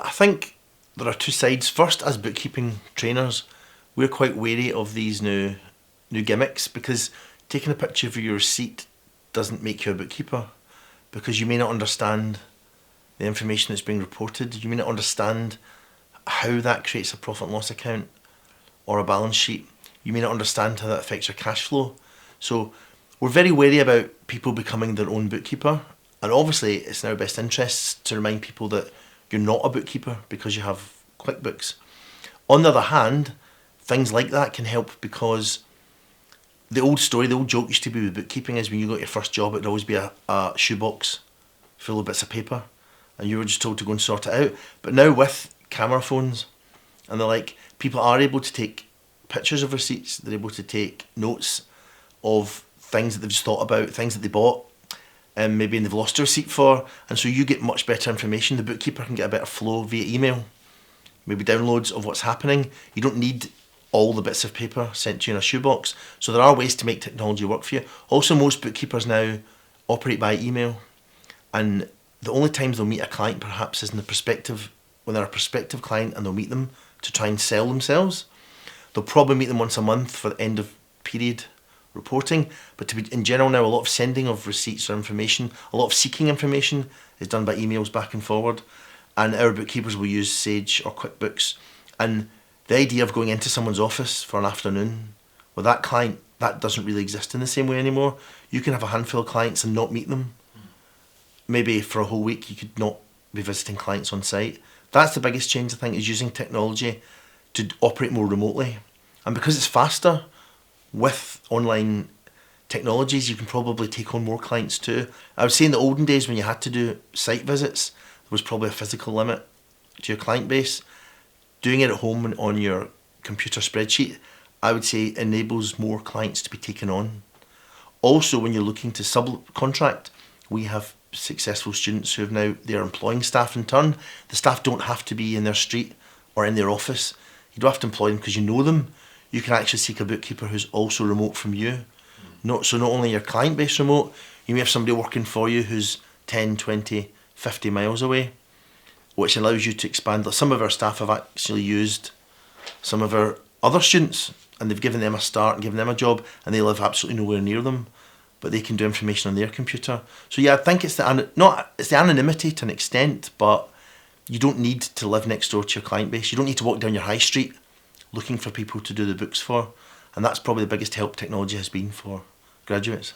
I think there are two sides. First, as bookkeeping trainers, we're quite wary of these new gimmicks, because taking a picture of your receipt doesn't make you a bookkeeper, because you may not understand the information that's being reported. You may not understand how that creates a profit and loss account or a balance sheet. You may not understand how that affects your cash flow. So we're very wary about people becoming their own bookkeeper, and obviously it's in our best interests to remind people that you're not a bookkeeper because you have QuickBooks. On the other hand, things like that can help, because the old joke used to be with bookkeeping is when you got your first job, it'd always be a shoebox full of bits of paper, and you were just told to go and sort it out. But now with camera phones and the like, people are able to take pictures of receipts, they're able to take notes of things that they've just thought about, things that they bought, and maybe they've lost a receipt for, and so you get much better information. The bookkeeper can get a better flow via email, maybe downloads of what's happening. You don't need all the bits of paper sent to you in a shoebox. So there are ways to make technology work for you. Also, most bookkeepers now operate by email, and the only times they'll meet a client perhaps is when they're a prospective client and they'll meet them to try and sell themselves. They'll probably meet them once a month for the end of period reporting, but in general now, a lot of sending of receipts or information, a lot of seeking information is done by emails back and forward, and our bookkeepers will use Sage or QuickBooks. And the idea of going into someone's office for an afternoon with that client, that doesn't really exist in the same way anymore. You can have a handful of clients and not meet them. Maybe for a whole week you could not be visiting clients on site. That's the biggest change, I think, is using technology to operate more remotely. And because it's faster, with online technologies, you can probably take on more clients too. I would say in the olden days when you had to do site visits, there was probably a physical limit to your client base. Doing it at home and on your computer spreadsheet, I would say enables more clients to be taken on. Also, when you're looking to subcontract, we have successful students who they're employing staff in turn. The staff don't have to be in their street or in their office. You don't have to employ them because you know them. You can actually seek a bookkeeper who's also remote from you. So not only your client base remote, you may have somebody working for you who's 10, 20, 50 miles away, which allows you to expand. Some of our staff have actually used some of our other students, and they've given them a start and given them a job, and they live absolutely nowhere near them, but they can do information on their computer. So yeah, I think it's the anonymity to an extent, but you don't need to live next door to your client base. You don't need to walk down your high street looking for people to do the books for, and that's probably the biggest help technology has been for graduates.